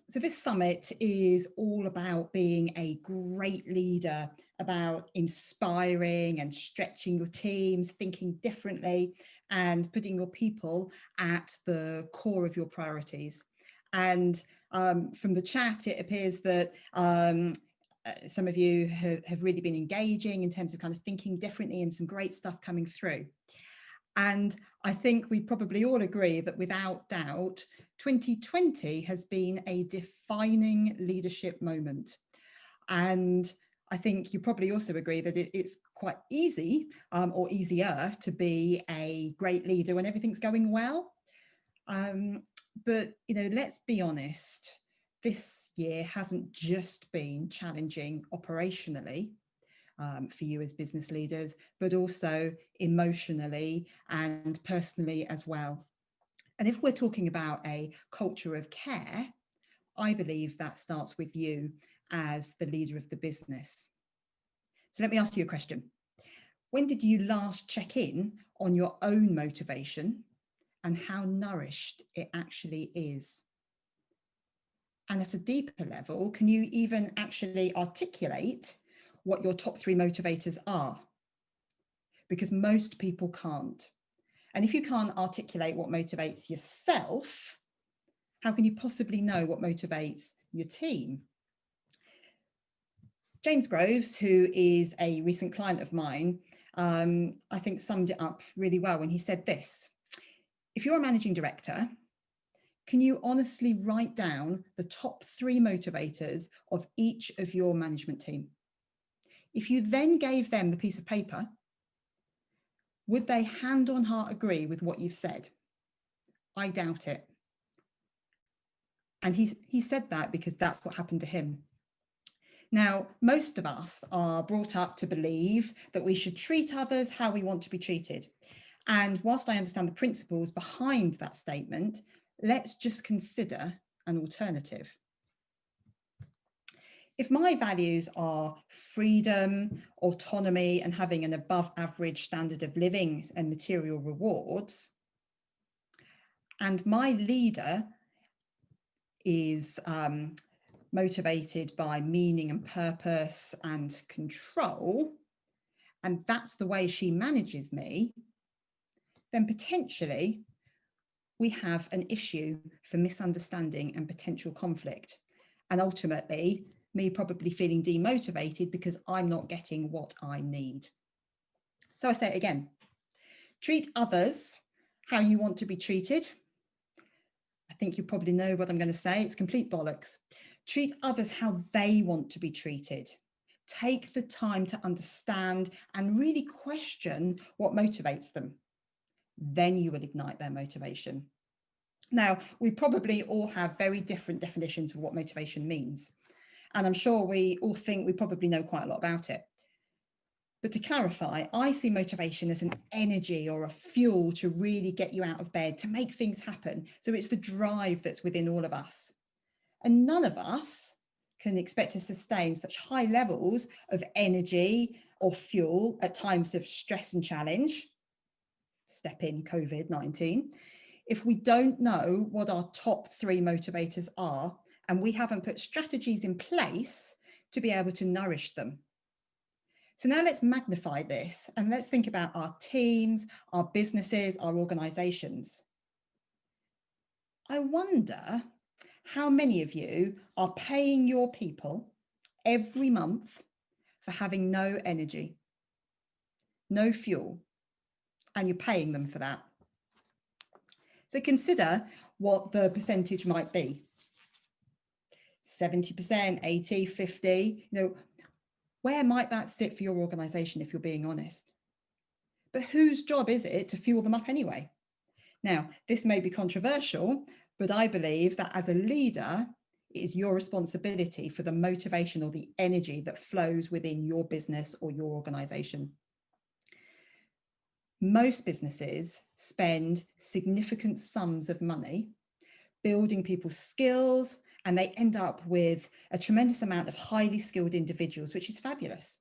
So this summit is all about being a great leader, about inspiring and stretching your teams, thinking differently, and putting your people at the core of your priorities. And from the chat, it appears that some of you have really been engaging in terms of kind of thinking differently, and some great stuff coming through. And I think we probably all agree that without doubt, 2020 has been a defining leadership moment. And I think you probably also agree that it's quite easy or easier to be a great leader when everything's going well. But, you know, let's be honest, this year hasn't just been challenging operationally for you as business leaders, but also emotionally and personally as well. And if we're talking about a culture of care, I believe that starts with you as the leader of the business. So let me ask you a question. When did you last check in on your own motivation and how nourished it actually is? And at a deeper level, can you even actually articulate what your top 3 motivators are? Because most people can't. And if you can't articulate what motivates yourself, how can you possibly know what motivates your team? James Groves, who is a recent client of mine, I think summed it up really well when he said this: if you're a managing director, can you honestly write down the top 3 motivators of each of your management team? If you then gave them the piece of paper, would they hand on heart agree with what you've said? I doubt it. And he said that because that's what happened to him. Now, most of us are brought up to believe that we should treat others how we want to be treated. And whilst I understand the principles behind that statement, let's just consider an alternative. If my values are freedom, autonomy, and having an above average standard of living and material rewards, and my leader is motivated by meaning and purpose and control, and that's the way she manages me, then potentially we have an issue for misunderstanding and potential conflict. And ultimately, me probably feeling demotivated because I'm not getting what I need. So I say it again, treat others how you want to be treated. I think you probably know what I'm going to say. It's complete bollocks. Treat others how they want to be treated. Take the time to understand and really question what motivates them. Then you will ignite their motivation. Now, we probably all have very different definitions of what motivation means. And I'm sure we all think we probably know quite a lot about it. But to clarify, I see motivation as an energy or a fuel to really get you out of bed, to make things happen. So it's the drive that's within all of us. And none of us can expect to sustain such high levels of energy or fuel at times of stress and challenge, step in COVID-19, if we don't know what our top 3 motivators are, and we haven't put strategies in place to be able to nourish them. So now let's magnify this and let's think about our teams, our businesses, our organizations. I wonder how many of you are paying your people every month for having no energy, no fuel, and you're paying them for that. So consider what the percentage might be. 70%, 80, 50, you know, where might that sit for your organization if you're being honest? But whose job is it to fuel them up anyway? Now, this may be controversial, but I believe that as a leader, it is your responsibility for the motivation or the energy that flows within your business or your organization. Most businesses spend significant sums of money building people's skills, and they end up with a tremendous amount of highly skilled individuals, which is fabulous.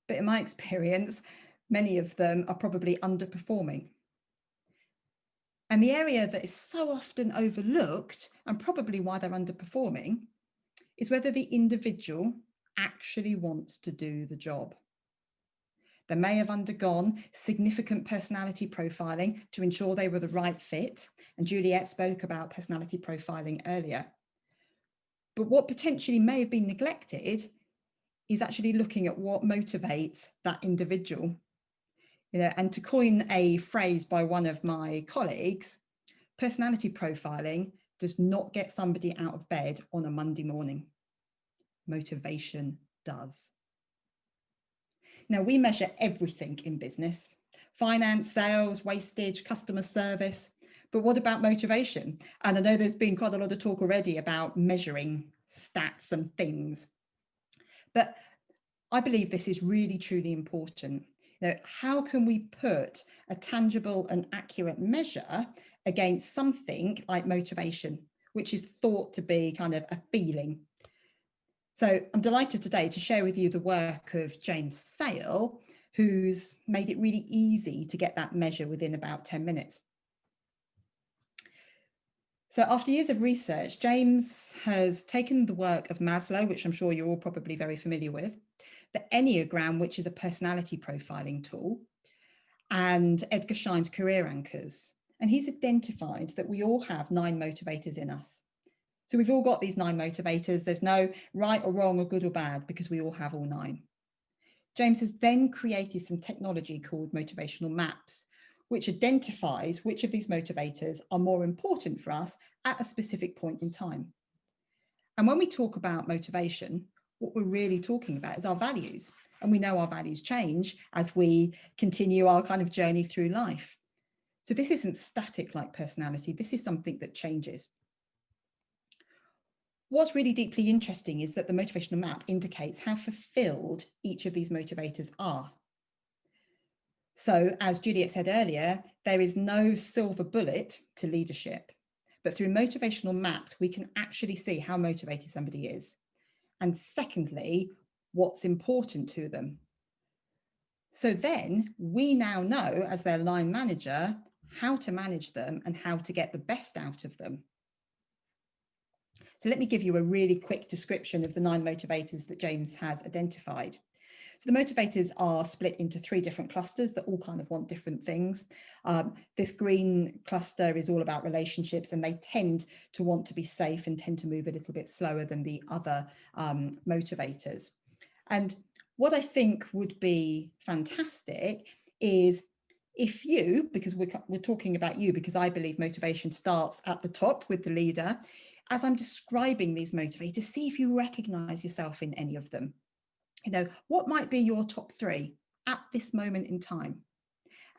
But in my experience, many of them are probably underperforming. And the area that is so often overlooked, and probably why they're underperforming, is whether the individual actually wants to do the job. They may have undergone significant personality profiling to ensure they were the right fit. And Juliet spoke about personality profiling earlier. But what potentially may have been neglected is actually looking at what motivates that individual. And to coin a phrase by one of my colleagues, personality profiling does not get somebody out of bed on a Monday morning. Motivation does. Now, we measure everything in business: finance, sales, wastage, customer service. But what about motivation? And I know there's been quite a lot of talk already about measuring stats and things. But I believe this is really, truly important. How can we put a tangible and accurate measure against something like motivation, which is thought to be kind of a feeling? So I'm delighted today to share with you the work of James Sale, who's made it really easy to get that measure within about 10 minutes. So after years of research, James has taken the work of Maslow, which I'm sure you're all probably very familiar with, the Enneagram, which is a personality profiling tool, and Edgar Schein's career anchors. And he's identified that we all have 9 motivators in us. So we've all got these 9 motivators. There's no right or wrong or good or bad, because we all have all 9. James has then created some technology called motivational maps, which identifies which of these motivators are more important for us at a specific point in time. And when we talk about motivation, what we're really talking about is our values. And we know our values change as we continue our kind of journey through life. So this isn't static like personality. This is something that changes. What's really deeply interesting is that the motivational map indicates how fulfilled each of these motivators are. So, as Juliet said earlier, there is no silver bullet to leadership, but through motivational maps, we can actually see how motivated somebody is. And secondly, what's important to them. So then we now know, as their line manager, how to manage them and how to get the best out of them. So let me give you a really quick description of the 9 motivators that James has identified. So the motivators are split into 3 different clusters that all kind of want different things. This green cluster is all about relationships, and they tend to want to be safe and tend to move a little bit slower than the other motivators. And what I think would be fantastic is if you, because we're talking about you, because I believe motivation starts at the top with the leader, as I'm describing these motivators, see if you recognize yourself in any of them. What might be your top 3 at this moment in time?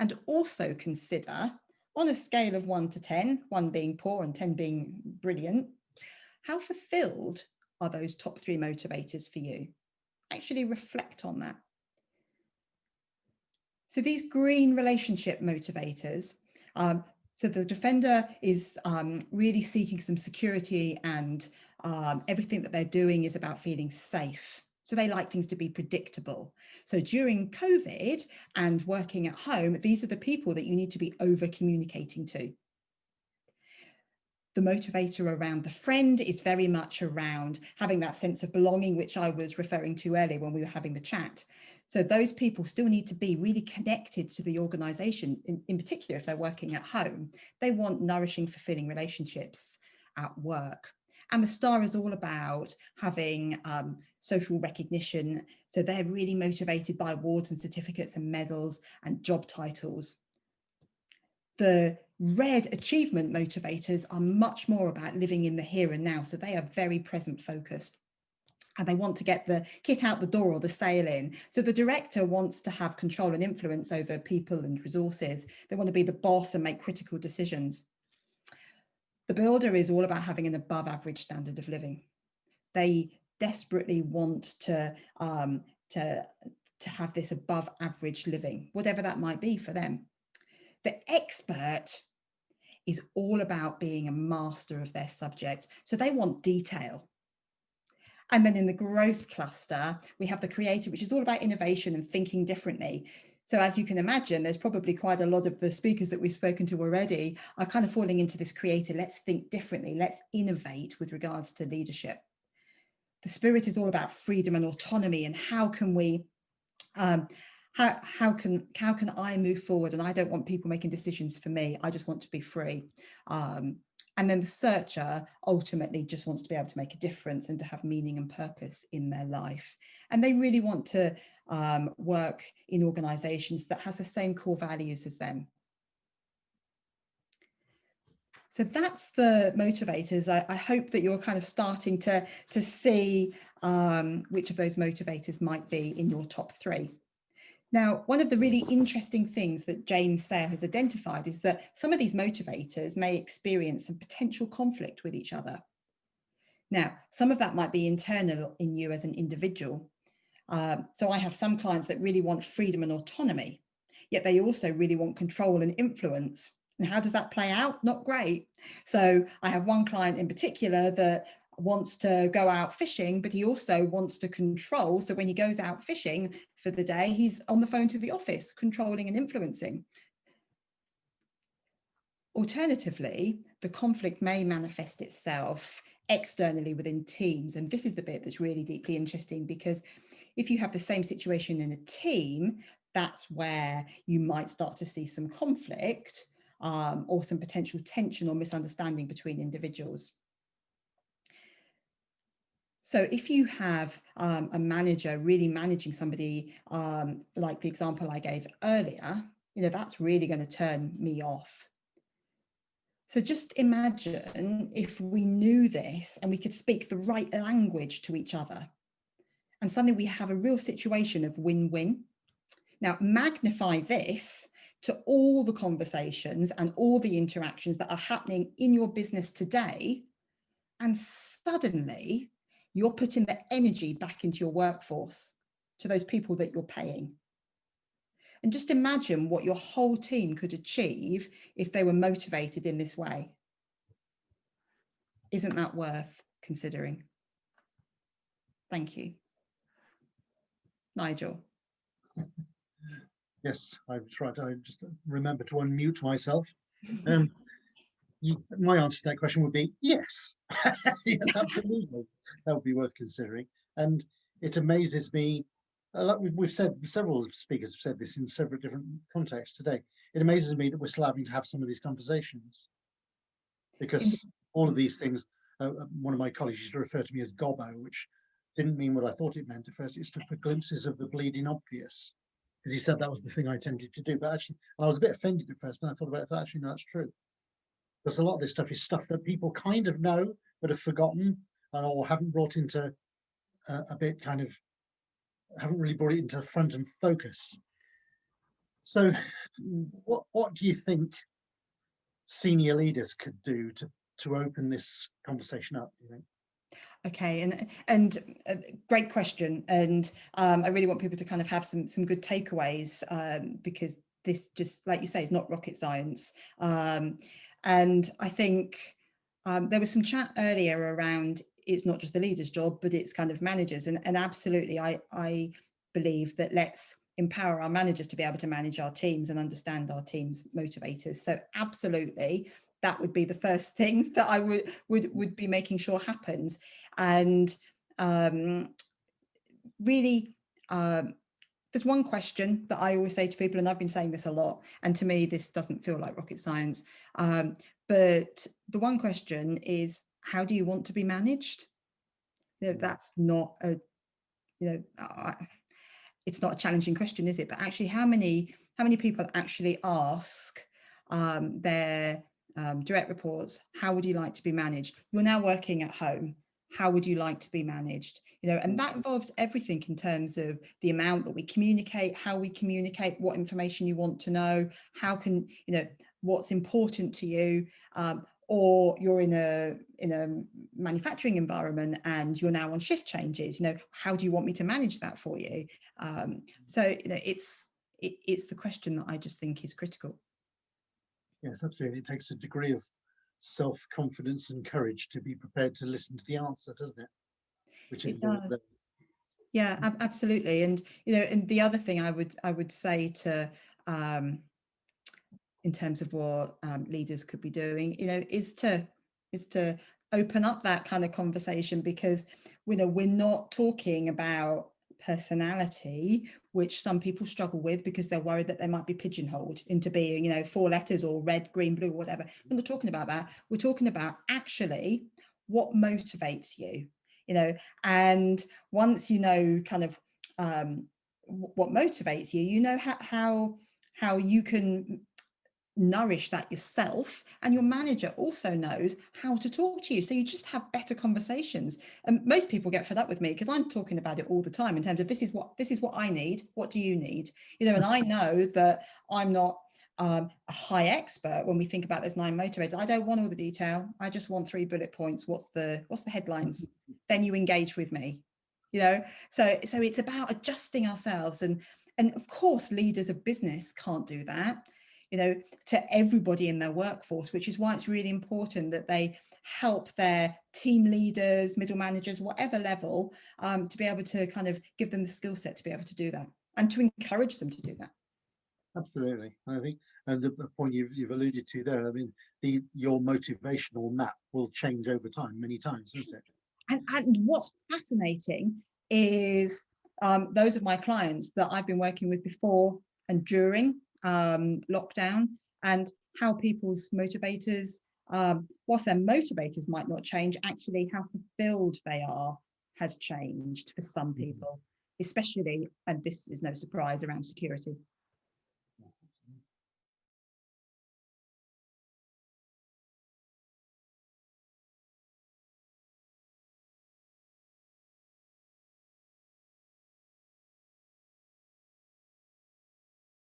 And also consider, on a scale of 1 to 10, 1 being poor and 10 being brilliant, how fulfilled are those top 3 motivators for you? Actually reflect on that. So these green relationship motivators, so the defender is really seeking some security, and everything that they're doing is about feeling safe. So they like things to be predictable. So during COVID and working at home, these are the people that you need to be over communicating to. The motivator around the friend is very much around having that sense of belonging, which I was referring to earlier when we were having the chat. So those people still need to be really connected to the organization, in particular if they're working at home. They want nourishing, fulfilling relationships at work. And the star is all about having social recognition. So they're really motivated by awards and certificates and medals and job titles. The red achievement motivators are much more about living in the here and now. So they are very present focused. And they want to get the kit out the door or the sale in. So the director wants to have control and influence over people and resources. They want to be the boss and make critical decisions. The builder is all about having an above average standard of living. They desperately want to have this above average living, whatever that might be for them. The expert is all about being a master of their subject. So they want detail. And then in the growth cluster, we have the creator, which is all about innovation and thinking differently. So as you can imagine, there's probably quite a lot of the speakers that we've spoken to already are kind of falling into this creative, let's think differently, let's innovate with regards to leadership. The spirit is all about freedom and autonomy, and how can we, how can I move forward? And I don't want people making decisions for me. I just want to be free. And then the searcher ultimately just wants to be able to make a difference and to have meaning and purpose in their life. And they really want to work in organizations that has the same core values as them. So that's the motivators. I hope that you're kind of starting to see which of those motivators might be in your top 3. Now, one of the really interesting things that James Sale has identified is that some of these motivators may experience some potential conflict with each other. Now, some of that might be internal in you as an individual. So I have some clients that really want freedom and autonomy, yet they also really want control and influence. And how does that play out? Not great. So I have one client in particular that wants to go out fishing, but he also wants to control. So when he goes out fishing for the day, he's on the phone to the office, controlling and influencing. Alternatively, the conflict may manifest itself externally within teams. And this is the bit that's really deeply interesting, because if you have the same situation in a team, that's where you might start to see some conflict or some potential tension or misunderstanding between individuals. So if you have a manager really managing somebody, like the example I gave earlier, that's really going to turn me off. So just imagine if we knew this and we could speak the right language to each other, and suddenly we have a real situation of win-win. Now, magnify this to all the conversations and all the interactions that are happening in your business today, and suddenly you're putting the energy back into your workforce, to those people that you're paying. And just imagine what your whole team could achieve if they were motivated in this way. Isn't that worth considering? Thank you. Nigel. Yes, I've tried. I just remember to unmute myself. My answer to that question would be yes. Yes, absolutely. That would be worth considering. And it amazes me, like we've said, several speakers have said this in several different contexts today. It amazes me that we're still having to have some of these conversations, because all of these things, one of my colleagues used to refer to me as gobbo, which didn't mean what I thought it meant at first. It stood for glimpses of the bleeding obvious, because he said that was the thing I tended to do. But actually, I was a bit offended at first, and I thought about it, I thought, actually, no, that's true. Because a lot of this stuff is stuff that people kind of know, but have forgotten, and or haven't brought into a bit kind of, haven't really brought it into front and focus. So what do you think senior leaders could do to open this conversation up, do you think? Okay, and great question, and I really want people to kind of have some good takeaways, because this, just like you say, is not rocket science. And I think there was some chat earlier around it's not just the leader's job, but it's kind of managers, and absolutely, I believe that let's empower our managers to be able to manage our teams and understand our teams' motivators. So absolutely, that would be the first thing that I would be making sure happens. And really, there's one question that I always say to people, and I've been saying this a lot, and to me this doesn't feel like rocket science, but the one question is, how do you want to be managed? That's not a, it's not a challenging question, is it? But actually, how many people actually ask their direct reports, how would you like to be managed? You're now working at home. How would you like to be managed? And that involves everything in terms of the amount that we communicate, how we communicate, what information you want to know, how can, what's important to you, or you're in a manufacturing environment and you're now on shift changes, how do you want me to manage that for you? So it's the question that I just think is critical. Yes, absolutely. It takes a degree of self-confidence and courage to be prepared to listen to the answer, doesn't it? Which is It does. Yeah, absolutely. And and the other thing I would say to in terms of what leaders could be doing, is to open up that kind of conversation, because we're not talking about personality, which some people struggle with because they're worried that they might be pigeonholed into being 4 letters or red, green, blue, whatever. We're not talking about that. We're talking about actually what motivates and once kind of what motivates you, how you can nourish that yourself, and your manager also knows how to talk to you, so you just have better conversations. And most people get fed up with me because I'm talking about it all the time in terms of this is what I need, what do you need, and I know that I'm not a high expert when we think about those 9 motivators. I don't want all the detail, I just want 3 bullet points. What's the headlines? Then you engage with me. So it's about adjusting ourselves, and of course leaders of business can't do that to everybody in their workforce, which is why it's really important that they help their team leaders, middle managers, whatever level, to be able to kind of give them the skill set to be able to do that, and to encourage them to do that. Absolutely. I think, and the point you've alluded to there, I mean, your motivational map will change over time, many times, won't it? And what's fascinating is those of my clients that I've been working with before and during lockdown, and how people's motivators, whilst their motivators might not change, actually how fulfilled they are has changed for some people, especially, and this is no surprise, around security.